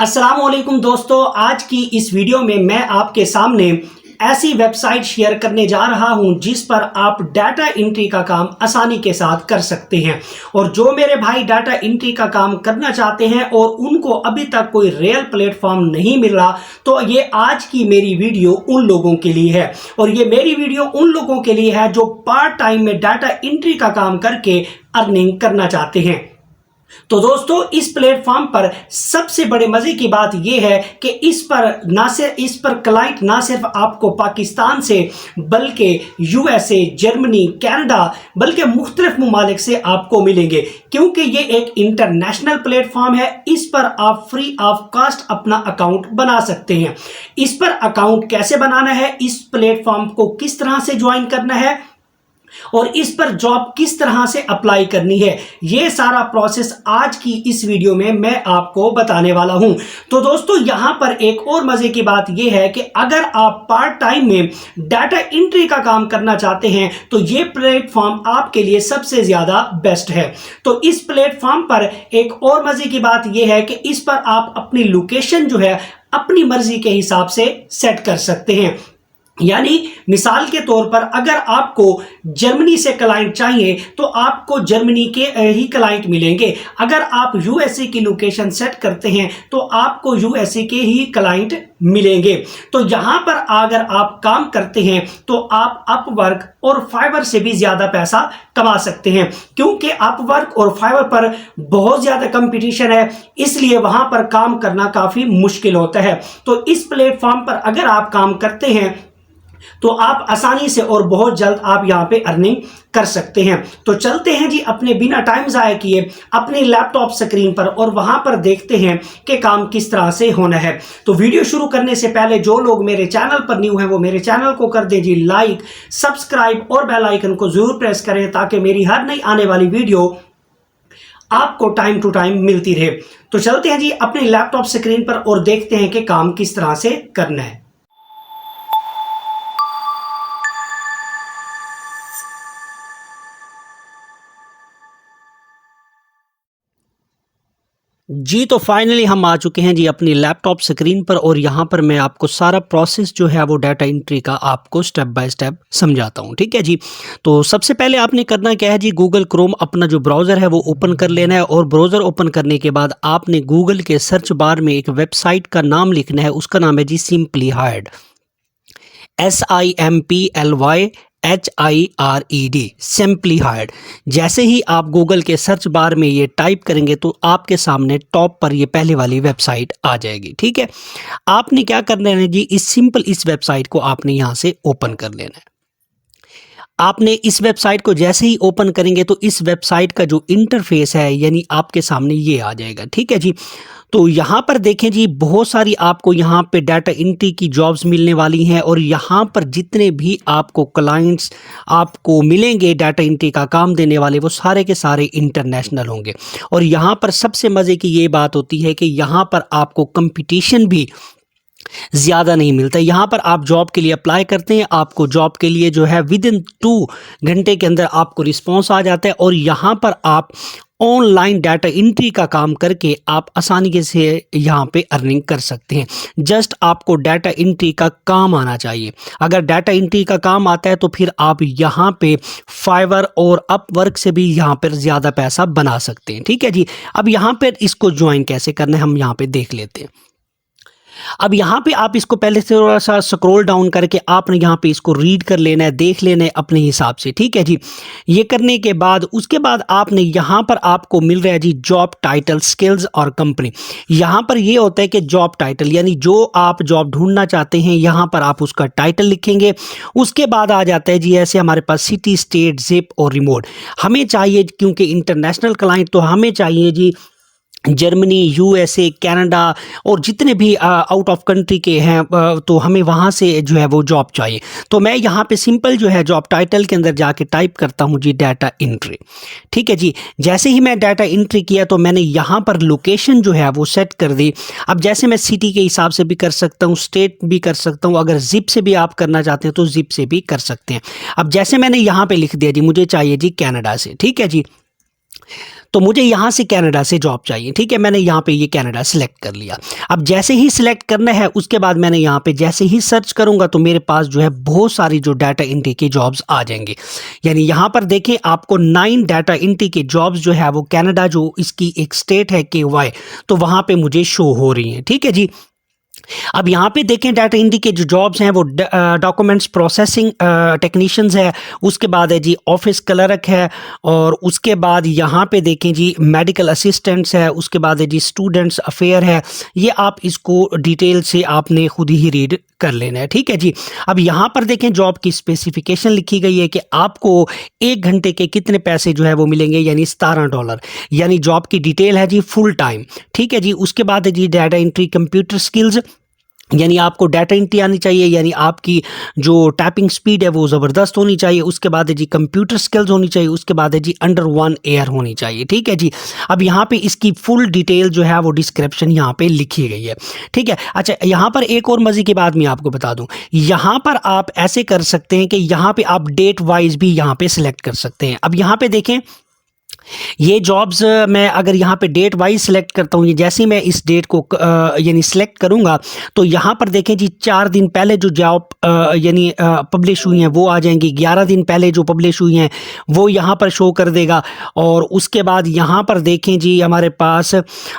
अस्सलाम वालेकुम दोस्तों, आज की इस वीडियो में मैं आपके सामने ऐसी वेबसाइट शेयर करने जा रहा हूं जिस पर आप डाटा एंट्री का काम आसानी के साथ कर सकते हैं। और जो मेरे भाई डाटा एंट्री का काम करना चाहते हैं और उनको अभी तक कोई रियल प्लेटफॉर्म नहीं मिल रहा, तो ये आज की मेरी वीडियो उन लोगों के लिए है। और ये मेरी वीडियो उन लोगों के लिए है जो पार्ट टाइम में डाटा एंट्री का काम करके अर्निंग करना चाहते हैं। तो दोस्तों, इस प्लेटफॉर्म पर सबसे बड़े मजे की बात यह है कि इस पर क्लाइंट ना सिर्फ आपको पाकिस्तान से बल्कि यूएसए, जर्मनी, कनाडा बल्कि मुख्तलिफ ममालिक से आपको मिलेंगे, क्योंकि ये एक इंटरनेशनल प्लेटफॉर्म है। इस पर आप फ्री ऑफ कॉस्ट अपना अकाउंट बना सकते हैं। इस पर अकाउंट कैसे बनाना है, इस प्लेटफॉर्म को किस तरह से ज्वाइन करना है और इस पर जॉब किस तरह से अप्लाई करनी है, यह सारा प्रोसेस आज की इस वीडियो में मैं आपको बताने वाला हूं। तो दोस्तों, यहां पर एक और मजे की बात यह है कि अगर आप पार्ट टाइम में डाटा एंट्री का काम करना चाहते हैं तो यह प्लेटफॉर्म आपके लिए सबसे ज्यादा बेस्ट है। तो इस प्लेटफॉर्म पर एक और मजे की बात यह है कि इस पर आप अपनी लोकेशन जो है अपनी मर्जी के हिसाब से सेट कर सकते हैं। यानी मिसाल के तौर पर अगर आपको जर्मनी से क्लाइंट चाहिए तो आपको जर्मनी के ही क्लाइंट मिलेंगे। अगर आप यूएसए की लोकेशन सेट करते हैं तो आपको यूएसए के ही क्लाइंट मिलेंगे। तो यहां पर अगर आप काम करते हैं तो आप अपवर्क और फाइवर से भी ज्यादा पैसा कमा सकते हैं, क्योंकि अपवर्क और फाइवर पर बहुत ज्यादा कंपटीशन है, इसलिए वहां पर काम करना काफी मुश्किल होता है। तो इस प्लेटफॉर्म पर अगर आप काम करते हैं तो आप आसानी से और बहुत जल्द आप यहां पे अर्निंग कर सकते हैं। तो चलते हैं जी अपने बिना टाइम जाया किए अपनी लैपटॉप स्क्रीन पर और वहां पर देखते हैं कि काम किस तरह से होना है। तो वीडियो शुरू करने से पहले जो लोग मेरे चैनल पर न्यू हैं वो मेरे चैनल को कर दें जी लाइक, सब्सक्राइब और बेल आइकन को जरूर प्रेस करें ताकि मेरी हर नई आने वाली वीडियो आपको टाइम टू टाइम मिलती रहे। तो चलते हैं जी अपनी लैपटॉप स्क्रीन पर और देखते हैं कि काम किस तरह से करना है। जी, तो फाइनली हम आ चुके हैं जी अपनी लैपटॉप स्क्रीन पर और यहाँ पर मैं आपको सारा प्रोसेस जो है वो डाटा एंट्री का आपको स्टेप बाय स्टेप समझाता हूँ। ठीक है जी। तो सबसे पहले आपने करना क्या है जी, गूगल क्रोम अपना जो ब्राउज़र है वो ओपन कर लेना है और ब्राउज़र ओपन करने के बाद आपने गूगल के सर्च बार में एक वेबसाइट का नाम लिखना है। उसका नाम है जी simply hired, SIMPLYHIRED, simply hired. जैसे ही आप गूगल के सर्च बार में ये टाइप करेंगे तो आपके सामने टॉप पर ये पहले वाली वेबसाइट आ जाएगी। ठीक है, आपने क्या करना है जी, इस वेबसाइट को आपने यहाँ से ओपन कर लेना है। आपने इस वेबसाइट को जैसे ही ओपन करेंगे तो इस वेबसाइट का जो इंटरफेस है यानी आपके सामने ये आ जाएगा। ठीक है जी। तो यहाँ पर देखें जी, बहुत सारी आपको यहाँ पे डाटा एंट्री की जॉब्स मिलने वाली हैं और यहाँ पर जितने भी आपको क्लाइंट्स आपको मिलेंगे डाटा एंट्री का काम देने वाले, वो सारे के सारे इंटरनेशनल होंगे। और यहाँ पर सबसे मज़े की ये बात होती है कि यहाँ पर आपको कंपटीशन भी ज़्यादा नहीं मिलता। यहाँ पर आप जॉब के लिए अप्लाई करते हैं, आपको जॉब के लिए जो है विद इन 2 घंटे के अंदर आपको रिस्पॉन्स आ जाता है और यहाँ पर आप ऑनलाइन डाटा एंट्री का काम करके आप आसानी से यहाँ पे अर्निंग कर सकते हैं। जस्ट आपको डाटा एंट्री का काम आना चाहिए। अगर डाटा एंट्री का काम आता है तो फिर आप यहाँ पे फाइवर और अपवर्क से भी यहाँ पर ज़्यादा पैसा बना सकते हैं। ठीक है जी। अब यहाँ पर इसको ज्वाइन कैसे करना है हम यहाँ पे देख लेते हैं। अब यहाँ पे आप इसको पहले से थोड़ा सा स्क्रॉल डाउन करके आपने यहाँ पे इसको रीड कर लेना है, देख लेना है अपने हिसाब से। ठीक है जी। ये करने के बाद उसके बाद आपने यहाँ पर आपको मिल रहा है जी जॉब टाइटल, स्किल्स और कंपनी। यहाँ पर ये होता है कि जॉब टाइटल यानी जो आप जॉब ढूंढना चाहते हैं यहाँ पर आप उसका टाइटल लिखेंगे। उसके बाद आ जाता है जी ऐसे हमारे पास सिटी, स्टेट, जिप और रिमोट। हमें चाहिए क्योंकि इंटरनेशनल क्लाइंट तो हमें चाहिए जी जर्मनी, यूएसए, कनाडा और जितने भी आउट ऑफ कंट्री के हैं, तो हमें वहाँ से जो है वो जॉब चाहिए। तो मैं यहाँ पे सिंपल जो है जॉब टाइटल के अंदर जाके टाइप करता हूँ जी डाटा एंट्री। ठीक है जी। जैसे ही मैं डाटा एंट्री किया तो मैंने यहाँ पर लोकेशन जो है वो सेट कर दी। अब जैसे मैं सिटी के हिसाब से भी कर सकता हूँ, स्टेट भी कर सकता हूँ, अगर जिप से भी आप करना चाहते हैं तो जिप से भी कर सकते हैं। अब जैसे मैंने यहाँ पर लिख दिया जी मुझे चाहिए जी कनाडा से। ठीक है जी। तो मुझे यहाँ से कनाडा से जॉब चाहिए, ठीक है। मैंने यहाँ पे ये कनाडा सिलेक्ट कर लिया। अब जैसे ही सिलेक्ट करना है उसके बाद मैंने यहाँ पे जैसे ही सर्च करूँगा तो मेरे पास जो है बहुत सारी जो डाटा एंट्री की जॉब्स आ जाएंगे। यानी यहाँ पर देखें आपको 9 डाटा एंट्री की जॉब्स जो है वो कनाडा जो इसकी एक स्टेट है KY, तो वहाँ पे मुझे शो हो रही हैं, ठीक है जी। अब यहाँ पे देखें डाटा एंट्री के जो जॉब्स हैं वो डॉक्यूमेंट्स प्रोसेसिंग टेक्नीशियंस है, उसके बाद है जी ऑफिस क्लर्क है, और उसके बाद यहाँ पे देखें जी मेडिकल असिस्टेंट्स है, उसके बाद है जी स्टूडेंट्स अफेयर है। ये आप इसको डिटेल से आपने खुद ही रीड कर लेना है, ठीक है जी। अब यहाँ पर देखें जॉब की स्पेसिफिकेशन लिखी गई है कि आपको 1 घंटे के कितने पैसे जो है वो मिलेंगे, यानी $17। यानी जॉब की डिटेल है जी फुल टाइम, ठीक है जी। उसके बाद है जी डाटा एंट्री कंप्यूटर स्किल्स, यानी आपको डाटा एंट्री आनी चाहिए, यानी आपकी जो टाइपिंग स्पीड है वो ज़बरदस्त होनी चाहिए। उसके बाद है जी कंप्यूटर स्किल्स होनी चाहिए, उसके बाद है जी अंडर 1 ईयर होनी चाहिए, ठीक है जी। अब यहाँ पे इसकी फुल डिटेल जो है वो डिस्क्रिप्शन यहाँ पे लिखी गई है, ठीक है। अच्छा, यहाँ पर एक और मज़े की बात मैं आपको बता दूँ, यहाँ पर आप ऐसे कर सकते हैं कि यहाँ पे आप डेट वाइज भी यहाँ पे सिलेक्ट कर सकते हैं। अब यहाँ पे देखें ये जॉब्स मैं अगर यहाँ पे डेट वाइज सेलेक्ट करता हूँ, जैसे ही मैं इस डेट को यानी सेलेक्ट करूँगा तो यहाँ पर देखें जी 4 दिन पहले जो जॉब यानी पब्लिश हुई हैं वो आ जाएंगी, 11 दिन पहले जो पब्लिश हुई हैं वो यहाँ पर शो कर देगा, और उसके बाद यहाँ पर देखें जी हमारे पास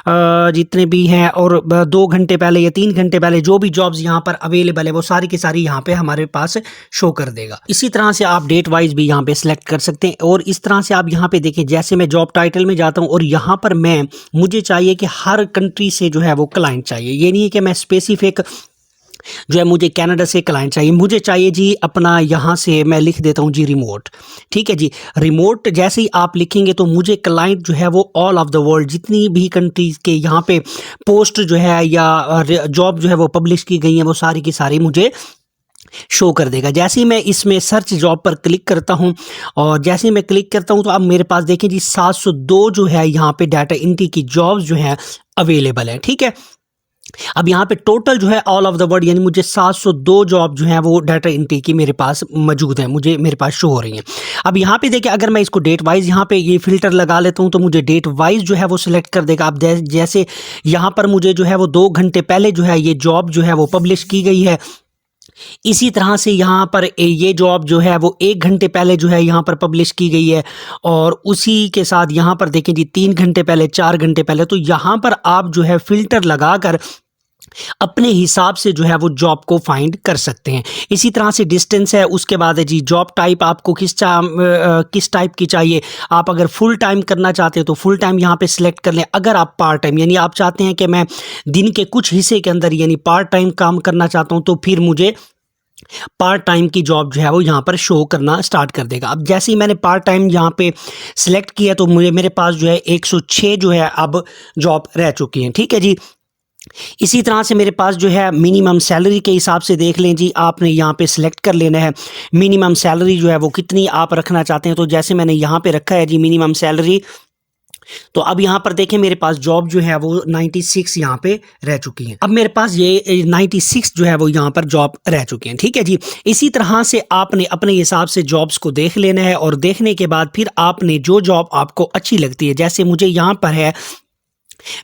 जितने भी हैं और 2 घंटे पहले या 3 घंटे पहले जो भी जॉब्स यहाँ पर अवेलेबल है वो सारी की सारी यहाँ पे हमारे पास शो कर देगा। इसी तरह से आप डेट वाइज भी यहाँ पे सिलेक्ट कर सकते हैं, और इस तरह से आप यहाँ पे देखें जैसे मैं जॉब टाइटल में जाता हूँ और यहाँ पर मुझे चाहिए कि हर कंट्री से जो है वो क्लाइंट चाहिए। ये नहीं है कि मैं स्पेसिफिक जो है मुझे कनाडा से क्लाइंट चाहिए, मुझे चाहिए जी अपना यहाँ से मैं लिख देता हूँ जी रिमोट, ठीक है जी। रिमोट जैसे ही आप लिखेंगे तो मुझे क्लाइंट जो है वो ऑल ऑफ द वर्ल्ड जितनी भी कंट्रीज़ के यहाँ पे पोस्ट जो है या जॉब जो है वो पब्लिश की गई हैं वो सारी की सारी मुझे शो कर देगा। जैसे ही मैं इसमें सर्च जॉब पर क्लिक करता हूं और जैसे ही मैं क्लिक करता हूं तो अब मेरे पास देखें जी 702 जो है यहाँ पे डाटा एंट्री की जॉब्स जो हैं अवेलेबल है, ठीक है। अब यहाँ पे टोटल जो है ऑल ऑफ द वर्ल्ड यानी मुझे 702 जॉब जो है वो डाटा एंट्री की मेरे पास मौजूद है, मेरे पास शो हो रही हैं। अब यहाँ पे देखिए अगर मैं इसको डेट वाइज यहाँ पे ये फिल्टर लगा लेता हूँ तो मुझे डेट वाइज जो है वो सिलेक्ट कर देगा। अब जैसे यहाँ पर मुझे जो है वो 2 घंटे पहले जो है ये जॉब जो है वो पब्लिश की गई है, इसी तरह से यहाँ पर ये जॉब जो है वो 1 घंटे पहले जो है यहाँ पर पब्लिश की गई है, और उसी के साथ यहाँ पर देखें जी 3 घंटे पहले, 4 घंटे पहले। तो यहाँ पर आप जो है फिल्टर लगाकर अपने हिसाब से जो है वो जॉब को फाइंड कर सकते हैं। इसी तरह से डिस्टेंस है, उसके बाद है जी जॉब टाइप आपको किस टाइप की चाहिए। आप अगर फुल टाइम करना चाहते हैं तो फुल टाइम यहाँ पे सिलेक्ट कर लें। अगर आप पार्ट टाइम यानी आप चाहते हैं कि मैं दिन के कुछ हिस्से के अंदर यानी पार्ट टाइम काम करना चाहता हूँ तो फिर मुझे पार्ट टाइम की जॉब जो है वो यहाँ पर शो करना स्टार्ट कर देगा। अब जैसे ही मैंने पार्ट टाइम यहाँ पे सिलेक्ट किया तो मेरे पास जो है 106 जो है अब जॉब रह चुकी हैं, ठीक है जी। इसी तरह से मेरे पास जो है मिनिमम सैलरी के हिसाब से देख लें जी, आपने यहाँ पे सिलेक्ट कर लेना है मिनिमम सैलरी जो है वो कितनी आप रखना चाहते हैं। तो जैसे मैंने यहाँ पे रखा है जी मिनिमम सैलरी, तो अब यहाँ पर देखें मेरे पास जॉब जो है वो 96 यहाँ पे रह चुकी हैं। अब मेरे पास ये 96 जो है वो यहाँ पर जॉब रह चुकी हैं, ठीक है जी। इसी तरह से आपने अपने हिसाब से जॉब्स को देख लेना है, और देखने के बाद फिर आपने जो जॉब आपको अच्छी लगती है, जैसे मुझे यहाँ पर है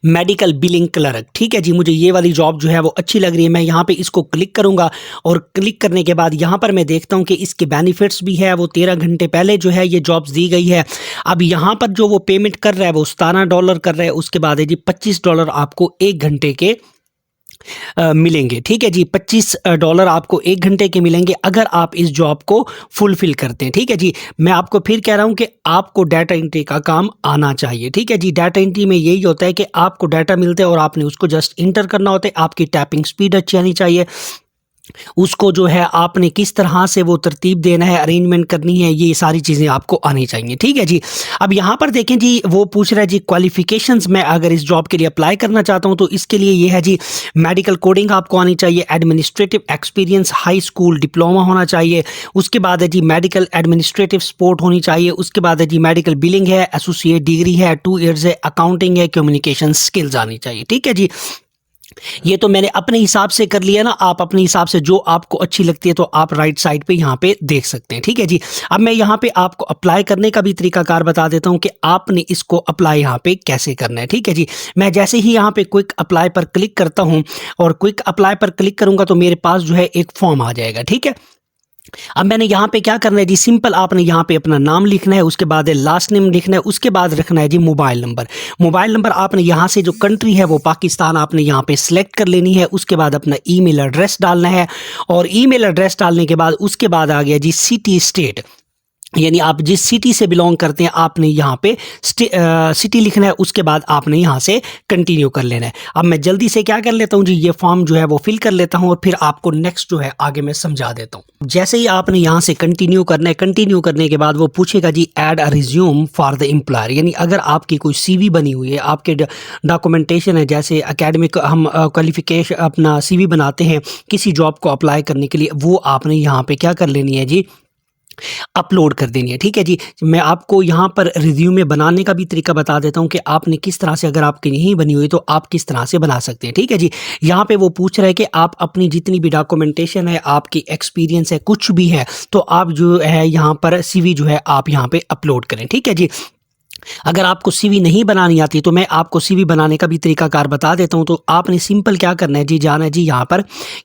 मेडिकल बिलिंग क्लर्क, ठीक है जी, मुझे ये वाली जॉब जो है वो अच्छी लग रही है। मैं यहाँ पे इसको क्लिक करूँगा और क्लिक करने के बाद यहाँ पर मैं देखता हूँ कि इसके बेनिफिट्स भी है। वो 13 घंटे पहले जो है ये जॉब्स दी गई है। अब यहाँ पर जो वो पेमेंट कर रहा है वो $17 कर रहा है। उसके बाद है जी $25 आपको 1 घंटे के मिलेंगे, ठीक है जी। $25 आपको 1 घंटे के मिलेंगे अगर आप इस जॉब को फुलफिल करते हैं, ठीक है जी। मैं आपको फिर कह रहा हूं कि आपको डाटा एंट्री का काम आना चाहिए, ठीक है जी। डाटा एंट्री में यही होता है कि आपको डाटा मिलते हैं और आपने उसको जस्ट इंटर करना होता है। आपकी टाइपिंग स्पीड अच्छी आनी चाहिए, उसको जो है आपने किस तरह से वो तरतीब देना है, अरेंजमेंट करनी है, ये सारी चीज़ें आपको आनी चाहिए, ठीक है जी। अब यहाँ पर देखें जी वो पूछ रहा है जी क्वालिफिकेशंस मैं अगर इस जॉब के लिए अप्लाई करना चाहता हूँ तो इसके लिए ये है जी मेडिकल कोडिंग आपको आनी चाहिए, administrative experience high school diploma होना चाहिए, उसके बाद है जी मेडिकल एडमिनिस्ट्रेटिव सपोर्ट होनी चाहिए, उसके बाद है जी मेडिकल बिलिंग है, एसोसिएट डिग्री है, 2 ईयर्स है, अकाउंटिंग है, कम्युनिकेशन स्किल्स आनी चाहिए, ठीक है जी। ये तो मैंने अपने हिसाब से कर लिया ना, आप अपने हिसाब से जो आपको अच्छी लगती है तो आप राइट साइड पे यहाँ पे देख सकते हैं। ठीक है जी। अब मैं यहाँ पे आपको अप्लाई करने का भी तरीकाकार बता देता हूँ कि आपने इसको अप्लाई यहाँ पे कैसे करना है। ठीक है जी। मैं जैसे ही यहाँ पे क्विक अप्लाई पर क्लिक करता हूँ और क्विक अप्लाई पर क्लिक करूंगा तो मेरे पास जो है एक फॉर्म आ जाएगा। ठीक है। अब मैंने यहाँ पे क्या करना है जी, सिंपल आपने यहाँ पे अपना नाम लिखना है, उसके बाद लास्ट नेम लिखना है, उसके बाद रखना है जी मोबाइल नंबर। मोबाइल नंबर आपने यहाँ से जो कंट्री है वो पाकिस्तान आपने यहाँ पे सिलेक्ट कर लेनी है। उसके बाद अपना ईमेल एड्रेस डालना है और ईमेल एड्रेस डालने के बाद उसके बाद आ गया जी सिटी स्टेट, यानी आप जिस सिटी से बिलोंग करते हैं आपने यहाँ पे सिटी लिखना है। उसके बाद आपने यहाँ से कंटिन्यू कर लेना है। अब मैं जल्दी से क्या कर लेता हूँ जी, ये फॉर्म जो है वो फिल कर लेता हूँ और फिर आपको नेक्स्ट जो है आगे मैं समझा देता हूँ। जैसे ही आपने यहाँ से कंटिन्यू करना है, कंटिन्यू करने के बाद वो पूछेगा जी add a resume for the employer, यानी अगर आपकी कोई CV बनी हुई है, आपके डॉक्यूमेंटेशन है, जैसे एकेडमिक हम क्वालिफिकेशन अपना CV बनाते हैं किसी जॉब को अप्लाई करने के लिए, वो आपने यहाँ पे क्या कर लेनी है जी, अपलोड कर देनी है। ठीक है जी। मैं आपको यहाँ पर रिज्यूमे बनाने का भी तरीका बता देता हूँ कि आपने किस तरह से, अगर आपकी नहीं बनी हुई तो आप किस तरह से बना सकते हैं। ठीक है जी। यहाँ पे वो पूछ रहा है कि आप अपनी जितनी भी डॉक्यूमेंटेशन है, आपकी एक्सपीरियंस है, कुछ भी है, तो आप जो है यहाँ पर CV जो है आप यहाँ पे अपलोड करें। ठीक है जी। अगर आपको CV नहीं बनानी आती तो मैं आपको CV बनाने का भी तरीकाकार बता देता हूं। तो आपने सिंपल क्या करना है जी, जाना है जी यहाँ पर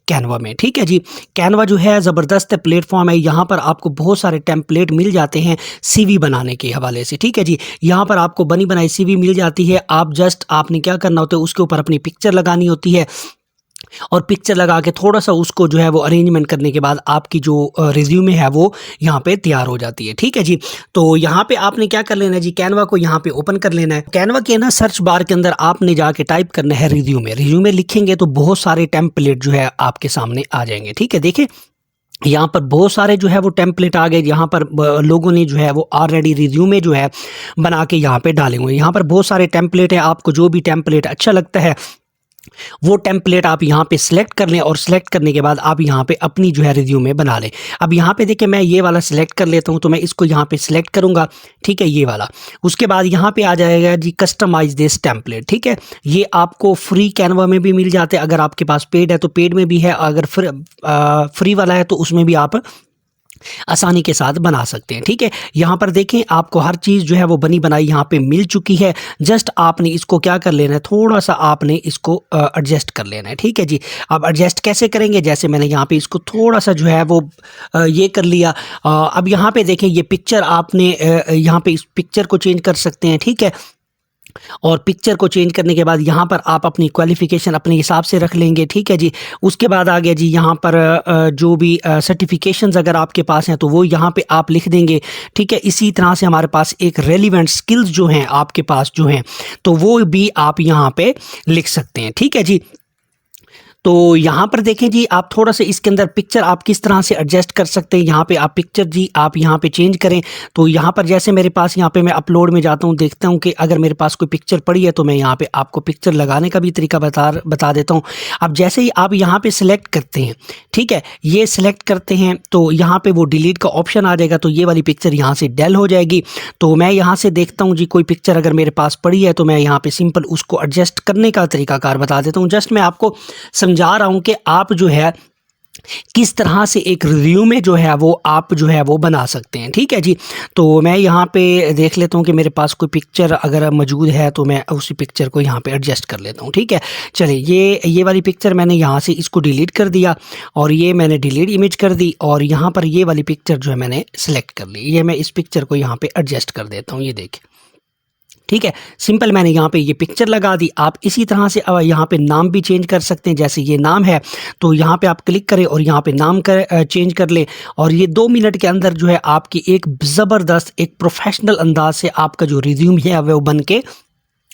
कैनवा में। ठीक है जी। कैनवा जो है ज़बरदस्त प्लेटफॉर्म है, यहाँ पर आपको बहुत सारे टेम्पलेट मिल जाते हैं CV बनाने के हवाले से। ठीक है जी। यहाँ पर आपको बनी बनाई CV मिल जाती है। आप जस्ट आपने क्या करना होता है, उसके ऊपर अपनी पिक्चर लगानी होती है और पिक्चर लगा के थोड़ा सा उसको जो है वो अरेंजमेंट करने के बाद आपकी जो रिज्यूमे है वो यहाँ पे तैयार हो जाती है। ठीक है जी। तो यहाँ पे आपने क्या कर लेना है जी, कैनवा को यहाँ पे ओपन कर लेना है। कैनवा के ना सर्च बार के अंदर आपने जाके टाइप करना है रिज्यूमे। रिज्यूमे लिखेंगे तो बहुत सारे टेम्पलेट जो है आपके सामने आ जाएंगे। ठीक है। देखिए यहाँ पर बहुत सारे जो है वो टेम्पलेट आ गए। यहाँ पर लोगों ने जो है वो ऑलरेडी रिज्यूमे जो है बना के यहाँ पे डाले हुए हैं। यहाँ पर बहुत सारे टेम्पलेट हैं, आपको जो भी टेम्पलेट अच्छा लगता है वो टेम्पलेट आप यहाँ पे सिलेक्ट कर लें और सिलेक्ट करने के बाद आप यहाँ पे अपनी जो है रिज्यूमे बना लें। अब यहाँ पे देखिए मैं ये वाला सिलेक्ट कर लेता हूँ, तो मैं इसको यहाँ पे सिलेक्ट करूँगा। ठीक है, ये वाला। उसके बाद यहाँ पे आ जाएगा जी कस्टमाइज दिस टेम्पलेट। ठीक है, ये आपको फ्री कैनवा में भी मिल जाते हैं। अगर आपके पास पेड है तो पेड में भी है, अगर फ्री वाला है तो उसमें भी आप आसानी के साथ बना सकते हैं। ठीक है, यहाँ पर देखें आपको हर चीज़ जो है वो बनी बनाई यहाँ पे मिल चुकी है। जस्ट आपने इसको क्या कर लेना है, थोड़ा सा आपने इसको एडजस्ट कर लेना है। ठीक है जी। अब एडजस्ट कैसे करेंगे, जैसे मैंने यहाँ पे इसको थोड़ा सा जो है वो ये कर लिया। अब यहाँ पे देखें ये पिक्चर आपने यहाँ पे इस पिक्चर को चेंज कर सकते हैं। ठीक है, और पिक्चर को चेंज करने के बाद यहाँ पर आप अपनी क्वालिफ़िकेशन अपने हिसाब से रख लेंगे। ठीक है जी। उसके बाद आ गया जी यहाँ पर जो भी सर्टिफिकेशंस अगर आपके पास हैं तो वो यहाँ पे आप लिख देंगे। ठीक है, इसी तरह से हमारे पास एक रेलिवेंट स्किल्स जो हैं आपके पास जो हैं तो वो भी आप यहाँ पे लिख सकते हैं। ठीक है जी। तो यहाँ पर देखें जी, आप थोड़ा सा इसके अंदर पिक्चर आप किस तरह से एडजस्ट कर सकते हैं। यहाँ पे आप पिक्चर जी आप यहाँ पे चेंज करें। तो यहाँ पर जैसे मेरे पास यहाँ पे मैं अपलोड में जाता हूँ, देखता हूँ कि अगर मेरे पास कोई पिक्चर पड़ी है तो मैं यहाँ पे आपको पिक्चर लगाने का भी तरीका बता देता हूँ। अब जैसे ही आप यहाँ पे सिलेक्ट करते हैं, ठीक है, ये सिलेक्ट करते हैं तो यहाँ पे वो डिलीट का ऑप्शन आ जाएगा, तो ये वाली पिक्चर यहाँ से डेल हो जाएगी। तो मैं यहाँ से देखता हूँ जी कोई पिक्चर अगर मेरे पास पड़ी है तो मैं यहाँ पे सिंपल उसको एडजस्ट करने का तरीकाकार बता देता हूँ। जस्ट मैं आपको समझा रहा हूं कि आप जो है किस तरह से एक रिज्यूमे जो है वो आप जो है वो बना सकते हैं। ठीक है जी। तो मैं यहाँ पे देख लेता हूँ कि मेरे पास कोई पिक्चर अगर मौजूद है तो मैं उसी पिक्चर को यहाँ पे एडजस्ट कर लेता हूँ। ठीक है, चलिए ये वाली पिक्चर मैंने यहाँ से इसको डिलीट कर दिया और ये मैंने डिलीट इमेज कर दी और यहाँ पर ये वाली पिक्चर जो है मैंने सेलेक्ट कर ली। ये मैं इस पिक्चर को यहाँ पे एडजस्ट कर देता हूँ, ये देखिए। ठीक है, सिंपल मैंने यहाँ पे ये पिक्चर लगा दी। आप इसी तरह से यहाँ पे नाम भी चेंज कर सकते हैं। जैसे ये नाम है तो यहाँ पे आप क्लिक करें और यहाँ पे नाम चेंज कर ले और ये 2 मिनट के अंदर जो है आपकी एक ज़बरदस्त एक प्रोफेशनल अंदाज से आपका जो रिज्यूम है वो बन के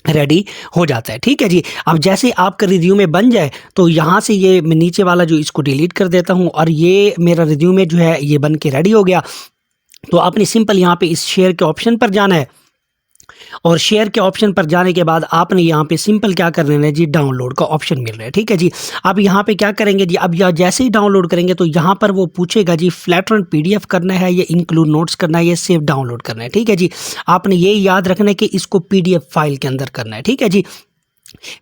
रेडी हो जाता है। ठीक है जी। अब जैसे आपका रिज्यूमे बन जाए तो यहाँ से ये मैं नीचे वाला जो इसको डिलीट कर देता हूँ और ये मेरा रिज्यूमे जो है ये बन के रेडी हो गया। तो आपने सिंपल यहाँ पे इस शेयर के ऑप्शन पर जाना है और शेयर के ऑप्शन पर जाने के बाद आपने यहाँ पे सिंपल क्या कर लेना है जी, डाउनलोड का ऑप्शन मिल रहा है। ठीक है जी। अब यहाँ पे क्या करेंगे जी, अब यहाँ जैसे ही डाउनलोड करेंगे तो यहाँ पर वो पूछेगा जी फ्लैटरन PDF करना है या इंक्लूड नोट्स करना है या सेव डाउनलोड करना है। ठीक है जी। आपने ये याद रखना है कि इसको PDF फाइल के अंदर करना है। ठीक है जी।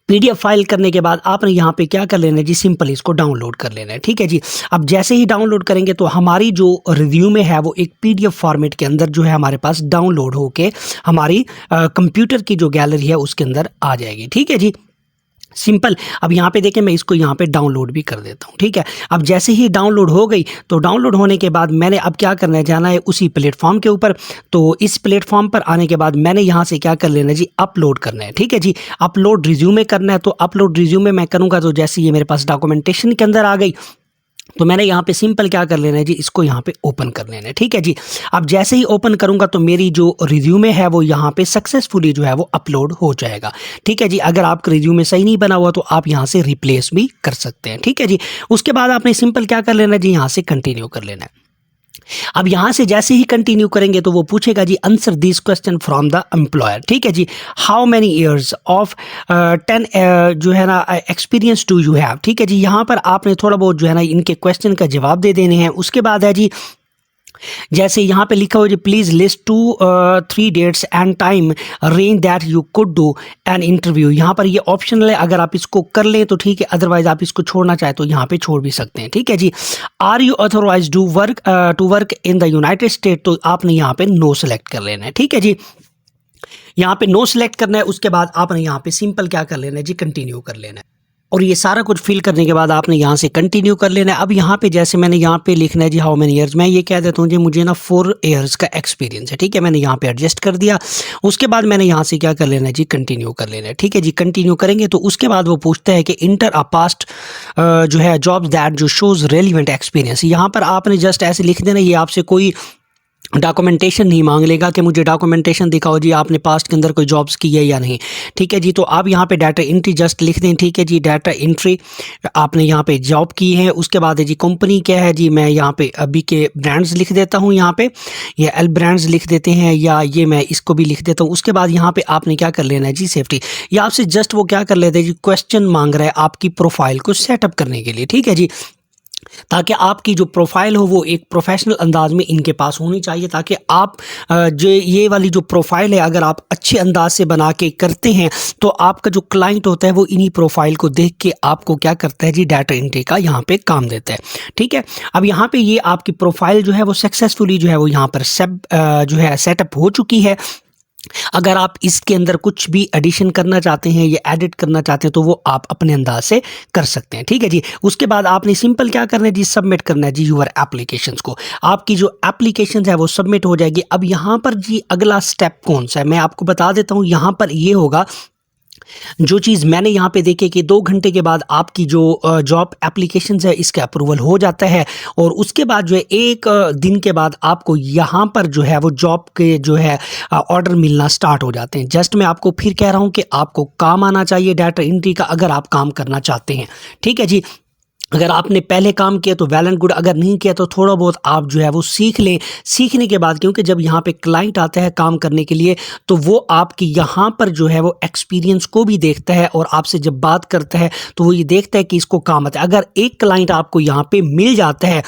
पीडीएफ फाइल करने के बाद आपने यहाँ पे क्या कर लेना है जी, सिंपल इसको डाउनलोड कर लेना है। ठीक है जी। अब जैसे ही डाउनलोड करेंगे तो हमारी जो रिज्यूमे है वो एक पीडीएफ फॉर्मेट के अंदर जो है हमारे पास डाउनलोड होके हमारी कंप्यूटर की जो गैलरी है उसके अंदर आ जाएगी। ठीक है जी, सिंपल। अब यहाँ पे देखें, मैं इसको यहाँ पे डाउनलोड भी कर देता हूँ। ठीक है, अब जैसे ही डाउनलोड हो गई तो डाउनलोड होने के बाद मैंने अब क्या करना है, जाना है उसी प्लेटफॉर्म के ऊपर। तो इस प्लेटफॉर्म पर आने के बाद मैंने यहाँ से क्या कर लेना है जी, अपलोड करना है। ठीक है जी, अपलोड रिज्यूमे करना है। तो अपलोड रिज्यूमे मैं करूँगा तो जैसे ये मेरे पास डॉक्यूमेंटेशन के अंदर आ गई तो मैंने यहाँ पे सिंपल क्या कर लेना है जी, इसको यहाँ पे ओपन कर लेना है। ठीक है जी, अब जैसे ही ओपन करूँगा तो मेरी जो रिज्यूमे है वो यहाँ पे सक्सेसफुली जो है वो अपलोड हो जाएगा। ठीक है जी, अगर आपका रिज्यूमे सही नहीं बना हुआ तो आप यहाँ से रिप्लेस भी कर सकते हैं। ठीक है जी, उसके बाद आपने सिंपल क्या कर लेना है जी, यहाँ से कंटिन्यू कर लेना है। अब यहां से जैसे ही कंटिन्यू करेंगे तो वो पूछेगा जी, answer this question from the employer. ठीक है जी, हाउ मेनी ईयर्स ऑफ 10 जो है ना एक्सपीरियंस डू यू हैव। ठीक है जी, यहां पर आपने थोड़ा बहुत जो है ना इनके क्वेश्चन का जवाब दे देने हैं। उसके बाद है जी, जैसे यहाँ पे लिखा हो जी, please list 2-3 dates and time range that you could do an interview. यहाँ पर ये ऑप्शनल है, अगर आप इसको कर लें तो ठीक है, अदरवाइज आप इसको छोड़ना चाहे तो यहाँ पे छोड़ भी सकते हैं। ठीक है जी, are you authorise to work in the United State, तो आपने यहाँ पे नो सेलेक्ट कर लेना है। ठीक है जी, यहाँ पे नो सेलेक्ट करना है। उसके बाद आपने यहाँ पे सिंपल क्या कर लेना है जी, कंटिन्यू कर लेना है। और ये सारा कुछ फिल करने के बाद आपने यहाँ से कंटिन्यू कर लेना है। अब यहाँ पे जैसे मैंने यहाँ पे लिखना है जी, हाउ मेनी ईयर्स, मैं ये कह देता हूँ जी, मुझे ना 4 ईयर्स का एक्सपीरियंस है। ठीक है, मैंने यहाँ पे एडजस्ट कर दिया। उसके बाद मैंने यहाँ से क्या कर लेना है जी, कंटिन्यू कर लेना है। ठीक है जी, कंटिन्यू करेंगे तो उसके बाद वो पूछता है कि इंटर अ पास्ट जो है जॉब्स दैट जो शोज रेलिवेंट एक्सपीरियंस। यहाँ पर आपने जस्ट ऐसे लिख देना, ये आपसे कोई डॉक्यूमेंटेशन नहीं मांग लेगा कि मुझे डॉक्यूमेंटेशन दिखाओ जी, आपने पास्ट के अंदर कोई जॉब्स की है या नहीं। ठीक है जी, तो आप यहाँ पे डाटा एंट्री जस्ट लिख दें। ठीक है जी, डाटा एंट्री आपने यहाँ पे जॉब की है। उसके बाद है जी, कंपनी क्या है जी, मैं यहाँ पे अभी के ब्रांड्स लिख देता हूँ। यहाँ पे ये एल ब्रांड्स लिख देते हैं, या ये मैं इसको भी लिख देता हूँ। उसके बाद यहाँ पे आपने क्या कर लेना है जी, सेफ्टी। या आपसे जस्ट वो क्या कर लेते हैं जी, क्वेश्चन मांग रहा है आपकी प्रोफाइल को सेटअप करने के लिए। ठीक है जी, ताकि आपकी जो प्रोफाइल हो वो एक प्रोफेशनल अंदाज में इनके पास होनी चाहिए, ताकि आप जो ये वाली जो प्रोफाइल है अगर आप अच्छे अंदाज से बना के करते हैं तो आपका जो क्लाइंट होता है वो इन्हीं प्रोफाइल को देख के आपको क्या करता है जी, डाटा एंट्री का यहाँ पे काम देता है। ठीक है, अब यहाँ पे ये आपकी प्रोफाइल जो है वो सक्सेसफुली जो है वो यहाँ पर सब जो है सेटअप हो चुकी है। अगर आप इसके अंदर कुछ भी एडिशन करना चाहते हैं या एडिट करना चाहते हैं तो वो आप अपने अंदाज से कर सकते हैं। ठीक है जी, उसके बाद आपने सिंपल क्या करना है जी, सबमिट करना है जी यूर एप्लीकेशंस को। आपकी जो एप्लीकेशन है वो सबमिट हो जाएगी। अब यहाँ पर जी अगला स्टेप कौन सा है मैं आपको बता देता हूँ। यहाँ पर ये होगा, जो चीज़ मैंने यहाँ पे देखी कि 2 घंटे के बाद आपकी जो जॉब एप्लीकेशन है इसका अप्रूवल हो जाता है, और उसके बाद जो है 1 दिन के बाद आपको यहाँ पर जो है वो जॉब के जो है ऑर्डर मिलना स्टार्ट हो जाते हैं। जस्ट मैं आपको फिर कह रहा हूँ कि आपको काम आना चाहिए डाटा एंट्री का, अगर आप काम करना चाहते हैं। ठीक है जी, अगर आपने पहले काम किया तो वेल एंड गुड, अगर नहीं किया तो थोड़ा बहुत आप जो है वो सीख लें। सीखने के बाद, क्योंकि जब यहाँ पे क्लाइंट आता है काम करने के लिए तो वो आपकी यहाँ पर जो है वो एक्सपीरियंस को भी देखता है, और आपसे जब बात करता है तो वो ये देखता है कि इसको काम आता है। अगर एक क्लाइंट आपको यहाँ पे मिल जाता है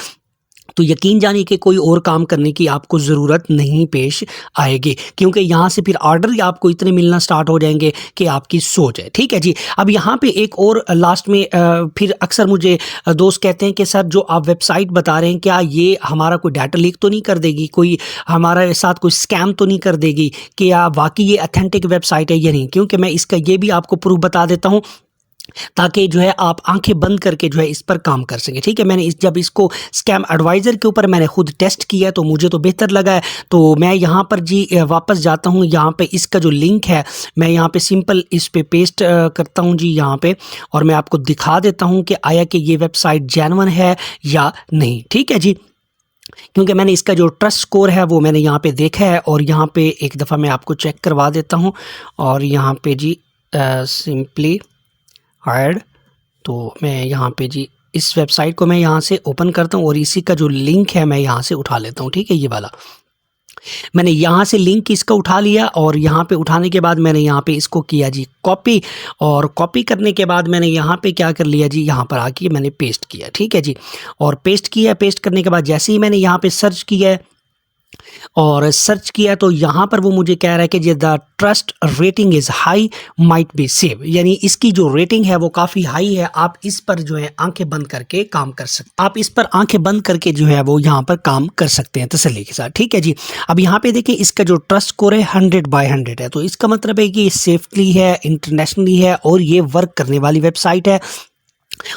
तो यकीन जानिए कि कोई और काम करने की आपको ज़रूरत नहीं पेश आएगी, क्योंकि यहाँ से फिर ऑर्डर ही आपको इतने मिलना स्टार्ट हो जाएंगे कि आपकी सोच है। ठीक है जी, अब यहाँ पे एक और लास्ट में फिर अक्सर मुझे दोस्त कहते हैं कि सर जो आप वेबसाइट बता रहे हैं क्या ये हमारा कोई डाटा लीक तो नहीं कर देगी, कोई हमारे साथ कोई स्कैम तो नहीं कर देगी, कि वाकई ये अथेंटिक वेबसाइट है या नहीं। क्योंकि मैं इसका ये भी आपको प्रूफ बता देता हूँ ताकि जो है आप आंखें बंद करके जो है इस पर काम कर सकें। ठीक है, मैंने जब इसको स्कैम एडवाइज़र के ऊपर मैंने खुद टेस्ट किया तो मुझे तो बेहतर लगा है। तो मैं यहाँ पर जी वापस जाता हूँ, यहाँ पे इसका जो लिंक है मैं यहाँ पे सिंपल इस पे पेस्ट करता हूँ जी यहाँ पे, और मैं आपको दिखा देता हूँ कि आया कि ये वेबसाइट जेन्युइन है या नहीं। ठीक है जी, क्योंकि मैंने इसका जो ट्रस्ट स्कोर है वो मैंने यहाँ पे देखा है, और यहाँ पे एक दफ़ा मैं आपको चेक करवा देता हूँ। और यहाँ पे जी सिंपली हायर्ड, तो मैं यहाँ पे जी इस वेबसाइट को मैं यहाँ से ओपन करता हूँ और इसी का जो लिंक है मैं यहाँ से उठा लेता हूँ। ठीक है, ये वाला मैंने यहाँ से लिंक इसका उठा लिया, और यहाँ पे उठाने के बाद मैंने यहाँ पे इसको किया जी कॉपी, और कॉपी करने के बाद मैंने यहाँ पे क्या कर लिया जी, यहाँ पर आके मैंने पेस्ट किया। ठीक है जी, और पेस्ट किया, पेस्ट करने के बाद जैसे ही मैंने यहाँ पे सर्च किया है और सर्च किया तो यहाँ पर वो मुझे कह रहा है कि the trust rating is high might be save, यानी इसकी जो रेटिंग है वो काफ़ी हाई है, आप इस पर जो है आंखें बंद करके काम कर सकते, आप इस पर आंखें बंद करके जो है वो यहाँ पर काम कर सकते हैं तसल्ली के साथ। ठीक है जी। अब यहाँ पे देखिए इसका जो ट्रस्ट स्कोर है 100/100 है, तो इसका मतलब है कि ये सेफली है, इंटरनेशनली है और ये वर्क करने वाली वेबसाइट है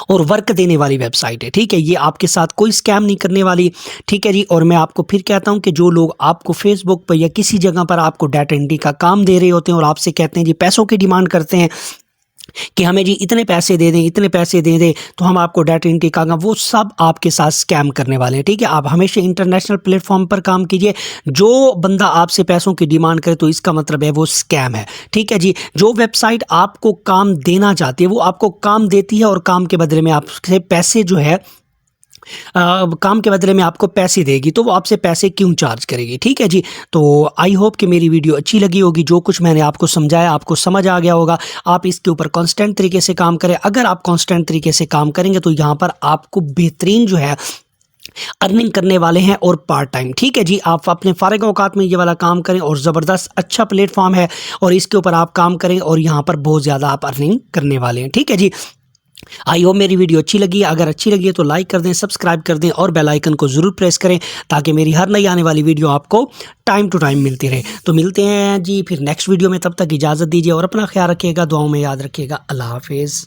और वर्क देने वाली वेबसाइट है। ठीक है, ये आपके साथ कोई स्कैम नहीं करने वाली। ठीक है जी। और मैं आपको फिर कहता हूं कि जो लोग आपको फेसबुक पर या किसी जगह पर आपको डाटा एंट्री का काम दे रहे होते हैं और आपसे कहते हैं जी, पैसों की डिमांड करते हैं कि हमें जी इतने पैसे दे दें, इतने पैसे दे दें तो हम आपको डाटा एंट्री का काम, वो सब आपके साथ स्कैम करने वाले हैं। ठीक है, आप हमेशा इंटरनेशनल प्लेटफॉर्म पर काम कीजिए। जो बंदा आपसे पैसों की डिमांड करे तो इसका मतलब है वो स्कैम है। ठीक है जी। जो वेबसाइट आपको काम देना चाहती है वो आपको काम देती है और काम के बदले में आपसे पैसे जो है काम के बदले में आपको पैसे देगी, तो वो आपसे पैसे क्यों चार्ज करेगी। ठीक है जी। तो आई होप कि मेरी वीडियो अच्छी लगी होगी, जो कुछ मैंने आपको समझाया आपको समझ आ गया होगा। आप इसके ऊपर कांस्टेंट तरीके से काम करें। अगर आप कांस्टेंट तरीके से काम करेंगे तो यहाँ पर आपको बेहतरीन जो है अर्निंग करने वाले हैं और पार्ट टाइम। ठीक है जी। आप अपने फारिग औकात में ये वाला काम करें और ज़बरदस्त अच्छा प्लेटफॉर्म है और इसके ऊपर आप काम करें और यहाँ पर बहुत ज़्यादा आप अर्निंग करने वाले हैं। ठीक है जी। आई होप मेरी वीडियो अच्छी लगी। अगर अच्छी लगी है तो लाइक कर दें, सब्सक्राइब कर दें और बेल आइकन को ज़रूर प्रेस करें ताकि मेरी हर नई आने वाली वीडियो आपको टाइम टू टाइम मिलती रहे। तो मिलते हैं जी फिर नेक्स्ट वीडियो में, तब तक इजाज़त दीजिए और अपना ख्याल रखिएगा, दुआओं में याद रखिएगा। अल्लाह हाफिज़।